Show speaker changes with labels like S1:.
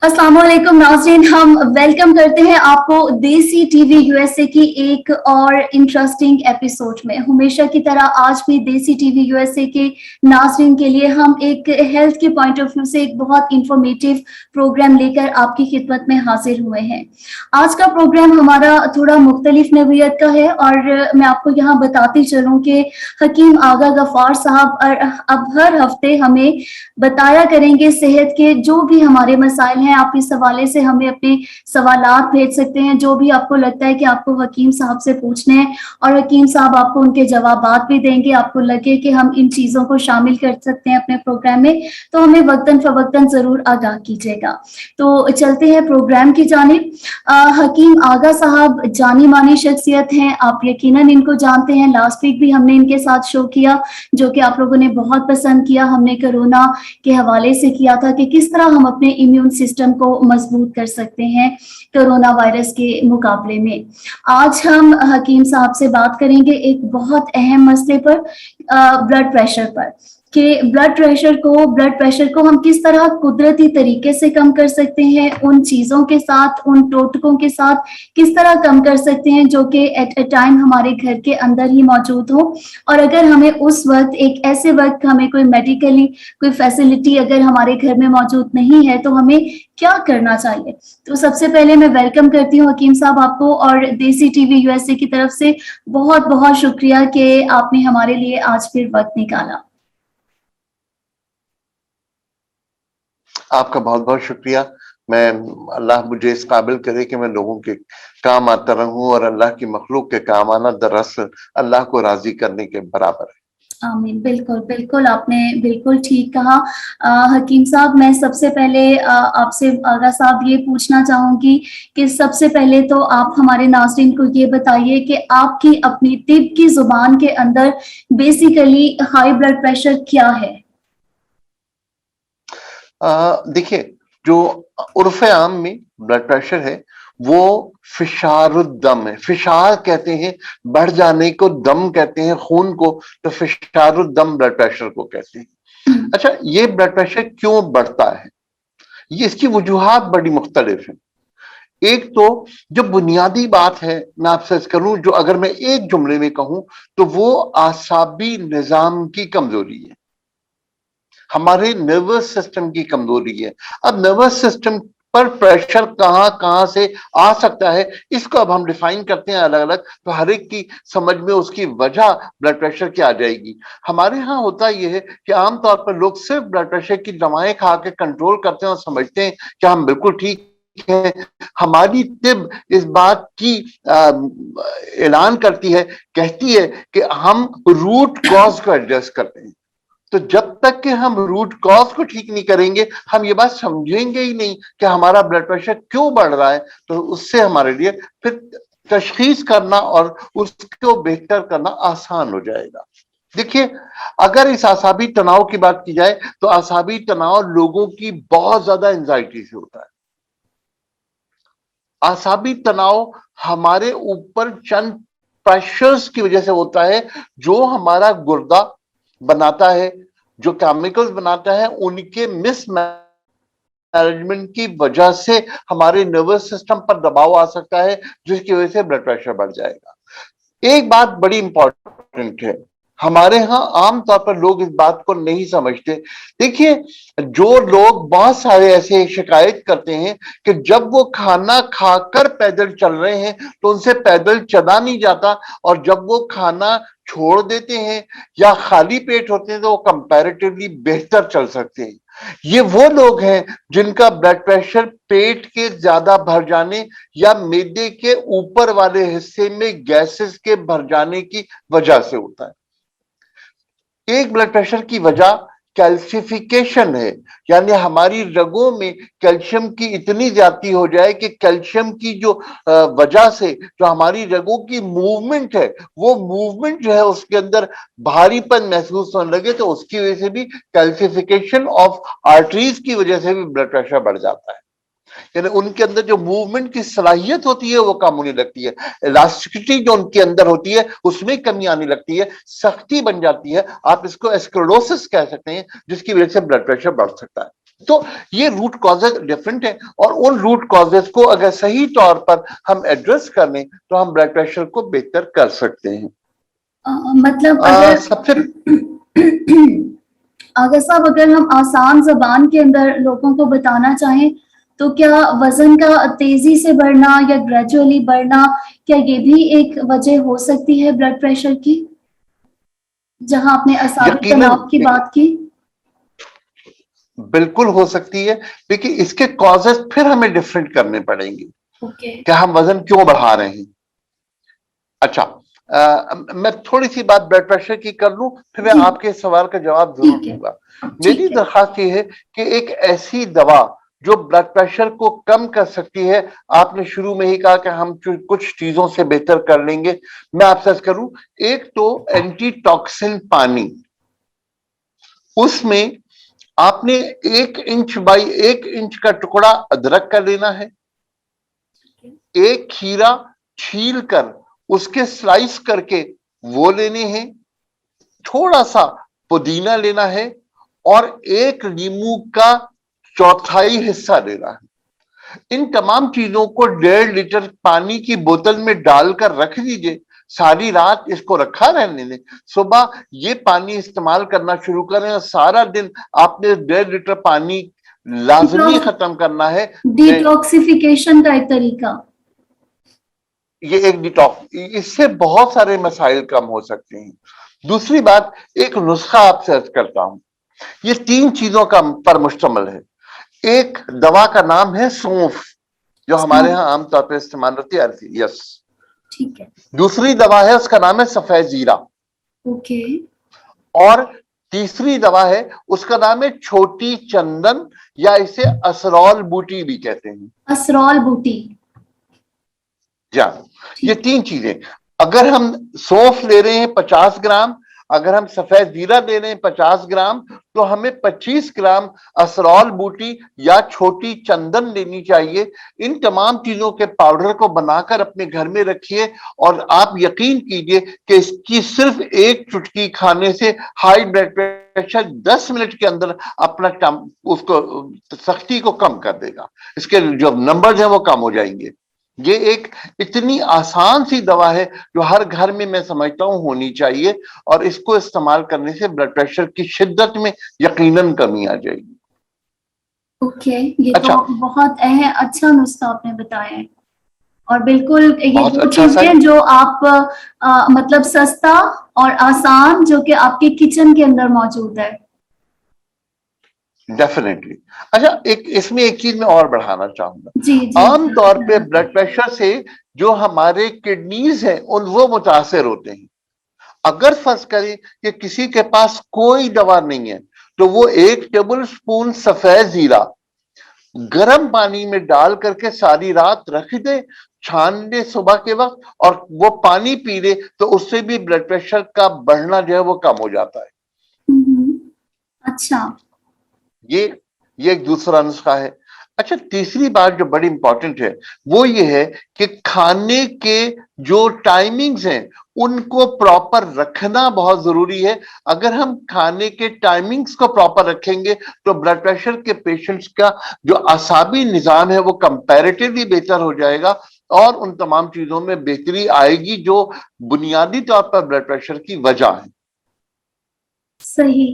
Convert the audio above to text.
S1: अस्सलाम वालेकुम नाज़रीन, हम वेलकम करते हैं आपको देसी टीवी यूएसए की एक और इंटरेस्टिंग एपिसोड में। हमेशा की तरह आज भी देसी टीवी यूएसए के नाज़रीन के लिए हम एक हेल्थ के पॉइंट ऑफ व्यू से एक बहुत इंफॉर्मेटिव प्रोग्राम लेकर आपकी खिदमत में हाजिर हुए हैं। आज का प्रोग्राम हमारा थोड़ा मुख्तलिफ नौइयत का है और मैं आपको यहाँ बताती चलूँ कि हकीम आगा गफ्फार साहब अब हर हफ्ते हमें बताया करेंगे सेहत के जो भी हमारे मसाइल हैं। आप इस हवाले से हमें अपने सवालात भेज सकते हैं, जो भी आपको लगता है कि आपको हकीम साहब से पूछने हैं, और हकीम साहब आपको उनके जवाबात भी देंगे। आपको लगे कि हम इन चीजों को शामिल कर सकते हैं अपने प्रोग्राम में, तो हमें वक्तन फवक्तन जरूर आगाह कीजिएगा। तो चलते हैं प्रोग्राम की जानिब। हकीम आगा साहब जानी मानी शख्सियत हैं, आप यकीनन इनको जानते हैं। लास्ट वीक भी हमने इनके साथ शो किया जो कि आप लोगों ने बहुत पसंद किया। हमने कोरोना के हवाले से किया था कि किस तरह हम अपने इम्यून सिस्टम को मजबूत कर सकते हैं कोरोना वायरस के मुकाबले में। आज हम हकीम साहब से बात करेंगे एक बहुत अहम मसले पर, ब्लड प्रेशर पर, कि ब्लड प्रेशर को हम किस तरह कुदरती तरीके से कम कर सकते हैं, उन चीजों के साथ, उन टोटकों के साथ किस तरह कम कर सकते हैं जो कि एट ए टाइम हमारे घर के अंदर ही मौजूद हो। और अगर हमें उस वक्त, एक ऐसे वक्त हमें कोई मेडिकली कोई फैसिलिटी अगर हमारे घर में मौजूद नहीं है, तो हमें क्या करना चाहिए। तो सबसे पहले मैं वेलकम करती हूँ हकीम साहब आपको, और देसी टीवी यूएसए की तरफ से बहुत बहुत शुक्रिया कि आपने हमारे लिए आज फिर वक्त निकाला।
S2: आपका बहुत बहुत शुक्रिया। मैं अल्लाह मुझे इस काबिल करे कि मैं लोगों के काम आता रहूं, और अल्लाह की मखलूक के काम आना दरअसल अल्लाह को राजी करने के बराबर है।
S1: आमीन। बिल्कुल बिल्कुल, आपने बिल्कुल ठीक कहा। हकीम साहब, मैं सबसे पहले आपसे आगा साहब ये पूछना चाहूंगी कि सबसे पहले तो आप हमारे नाज़रीन को ये बताइए कि आपकी अपनी तिब की जुबान के अंदर बेसिकली हाई ब्लड प्रेशर क्या है।
S2: देखिए, जो उर्फ आम में ब्लड प्रेशर है वो फिशारुद्दम है। फिशार कहते हैं बढ़ जाने को, दम कहते हैं खून को, तो फिशारुद्दम ब्लड प्रेशर को कहते हैं। अच्छा, ये ब्लड प्रेशर क्यों बढ़ता है, ये इसकी वजूहात बड़ी मुख्तलिफ है। एक तो जो बुनियादी बात है, मैं आपसे करूं, जो अगर मैं एक जुमले में कहूं तो वो आसाबी निजाम की कमजोरी है, हमारे नर्वस सिस्टम की कमजोरी है। अब नर्वस सिस्टम पर प्रेशर कहां कहां से आ सकता है, इसको अब हम डिफाइन करते हैं अलग अलग, तो हर एक की समझ में उसकी वजह ब्लड प्रेशर की आ जाएगी। हमारे यहाँ होता यह है कि आमतौर पर लोग सिर्फ ब्लड प्रेशर की दवाएं खा के कंट्रोल करते हैं और समझते हैं कि हम बिल्कुल ठीक है। हमारी तिब इस बात की ऐलान करती है, कहती है कि हम रूट कॉज को एड्रेस करते हैं। तो जब तक कि हम रूट कॉज को ठीक नहीं करेंगे, हम ये बात समझेंगे ही नहीं कि हमारा ब्लड प्रेशर क्यों बढ़ रहा है, तो उससे हमारे लिए फिर तशखीस करना और उसको बेहतर करना आसान हो जाएगा। देखिए, अगर इस आसाबी तनाव की बात की जाए तो आसाबी तनाव लोगों की बहुत ज्यादा एंजाइटी से होता है। आसाबी तनाव हमारे ऊपर चंद प्रेशर्स की वजह से होता है, जो हमारा गुर्दा बनाता है, जो केमिकल्स बनाता है, उनके मिसमैनेजमेंट की वजह से हमारे नर्वस सिस्टम पर दबाव आ सकता है, जिसकी वजह से ब्लड प्रेशर बढ़ जाएगा। एक बात बड़ी इंपॉर्टेंट है, हमारे यहाँ आमतौर पर लोग इस बात को नहीं समझते। देखिए, जो लोग बहुत सारे ऐसे शिकायत करते हैं कि जब वो खाना खाकर पैदल चल रहे हैं तो उनसे पैदल चला नहीं जाता, और जब वो खाना छोड़ देते हैं या खाली पेट होते हैं तो वो कंपैरेटिवली बेहतर चल सकते हैं। ये वो लोग हैं जिनका ब्लड प्रेशर पेट के ज्यादा भर जाने या मैदे के ऊपर वाले हिस्से में गैसेस के भर जाने की वजह से होता है। एक ब्लड प्रेशर की वजह कैल्सिफिकेशन है, यानी हमारी रगों में कैल्शियम की इतनी ज्यादा हो जाए कि कैल्शियम की जो वजह से जो हमारी रगों की मूवमेंट है, वो मूवमेंट जो है उसके अंदर भारीपन महसूस होने लगे, तो उसकी वजह से भी कैल्सिफिकेशन ऑफ आर्टरीज की वजह से भी ब्लड प्रेशर बढ़ जाता है। यानी उनके अंदर जो मूवमेंट की सलाहियत होती है वो कम होने लगती है, इलास्टिसिटी जो उनके अंदर होती है उसमें कमी आने लगती है, सख्ती बन जाती है। आप इसको एस्क्लेरोसिस कह सकते हैं, जिसकी वजह से ब्लड प्रेशर बढ़ सकता है। तो ये रूट कॉजेज डिफरेंट है, और उन रूट कॉजेज को अगर सही तौर पर हम एड्रेस कर लें तो हम ब्लड प्रेशर को बेहतर कर सकते हैं।
S1: मतलब अगर
S2: सबसे
S1: अगर साहब, अगर हम आसान जबान के अंदर लोगों को बताना चाहें तो क्या वजन का तेजी से बढ़ना या ग्रेजुअली बढ़ना, क्या ये भी एक वजह हो सकती है ब्लड प्रेशर की, जहां आपने असाबी
S2: यकीनन
S1: तनाव की बात की?
S2: बिल्कुल हो सकती है, लेकिन इसके कॉजेज फिर हमें डिफरेंट करने पड़ेंगे।
S1: ओके।
S2: कि हम वजन क्यों बढ़ा रहे हैं। अच्छा, मैं थोड़ी सी बात ब्लड प्रेशर की कर लूं, फिर मैं
S1: जी,
S2: आपके सवाल का जवाब जरूर
S1: ठीक है,
S2: दूंगा। मेरी
S1: ठीक है।
S2: दरख्वास्त ये है कि एक ऐसी दवा जो ब्लड प्रेशर को कम कर सकती है, आपने शुरू में ही कहा कि हम कुछ चीजों से बेहतर कर लेंगे, मैं आपसे अर्ज करूं, एक तो एंटी टॉक्सिन पानी, उसमें आपने 1 इंच बाई 1 इंच का टुकड़ा अदरक का लेना है, एक खीरा छील कर उसके स्लाइस करके वो लेने हैं, थोड़ा सा पुदीना लेना है, और एक नींबू का चौथाई हिस्सा लेना है। इन तमाम चीजों को 1.5 लीटर पानी की बोतल में डालकर रख दीजिए, सारी रात इसको रखा रहने दें, सुबह ये पानी इस्तेमाल करना शुरू करें, और सारा दिन आपने 1.5 लीटर पानी लाजमी खत्म करना है।
S1: डिटॉक्सिफिकेशन का एक तरीका।
S2: ये एक डिटॉक्स, इससे बहुत सारे मसाइल कम हो सकते हैं। दूसरी बात, एक नुस्खा आपसे अर्ज करता हूं, ये 3 चीजों का पर मुश्तमिल है। एक दवा का नाम है सौंफ, जो हमारे यहाँ आमतौर पर इस्तेमाल होती है, यस।
S1: ठीक है।
S2: दूसरी दवा है, उसका नाम है सफेद जीरा।
S1: ओके।
S2: और तीसरी दवा है, उसका नाम है छोटी चंदन, या इसे असरौल बूटी भी कहते हैं।
S1: असरौल बूटी।
S2: जा, ये 3 चीजें, अगर हम सौंफ ले रहे हैं 50 ग्राम, अगर हम सफेद जीरा ले रहे हैं 50 ग्राम, तो हमें 25 ग्राम असरौल बूटी या छोटी चंदन लेनी चाहिए। इन तमाम चीजों के पाउडर को बनाकर अपने घर में रखिए, और आप यकीन कीजिए कि इसकी सिर्फ एक चुटकी खाने से हाई ब्लड प्रेशर 10 मिनट के अंदर अपना उसको सख्ती को कम कर देगा, इसके जो नंबर्स हैं वो कम हो जाएंगे। ये एक इतनी आसान सी दवा है जो हर घर में मैं समझता हूं होनी चाहिए, और इसको इस्तेमाल करने से ब्लड प्रेशर की शिद्दत में यकीनन कमी आ जाएगी।
S1: ओके, ये तो
S2: अच्छा,
S1: बहुत अच्छा नुस्खा आपने बताया है। और बिल्कुल ये
S2: बहुत
S1: 2
S2: अच्छा सा
S1: चीजें जो आप मतलब सस्ता और आसान, जो कि आपके किचन के अंदर मौजूद है।
S2: डेफिनेटली। अच्छा, एक इसमें एक चीज मैं और बढ़ाना चाहूंगा।
S1: जी जी जी।
S2: आमतौर पे ब्लड प्रेशर से जो हमारे किडनीज हैं उन वो मुतासर होते हैं। अगर फर्ज करें कि किसी के पास कोई दवा नहीं है, तो वो 1 टेबल स्पून सफेद जीरा गर्म पानी में डाल करके सारी रात रख दे, छान दे सुबह के वक्त, और वो पानी पी ले, तो उससे भी ब्लड प्रेशर का बढ़ना जो है वो कम हो जाता है।
S1: अच्छा।
S2: ये ये एक दूसरा नुस्खा है। अच्छा, तीसरी बात जो बड़ी इंपॉर्टेंट है वो ये है कि खाने के जो टाइमिंग्स हैं उनको प्रॉपर रखना बहुत जरूरी है। अगर हम खाने के टाइमिंग्स को प्रॉपर रखेंगे तो ब्लड प्रेशर के पेशेंट्स का जो आसाबी निजाम है वो कंपैरेटिवली बेहतर हो जाएगा, और उन तमाम चीजों में बेहतरी आएगी जो बुनियादी तौर पर ब्लड प्रेशर की वजह है।
S1: सही।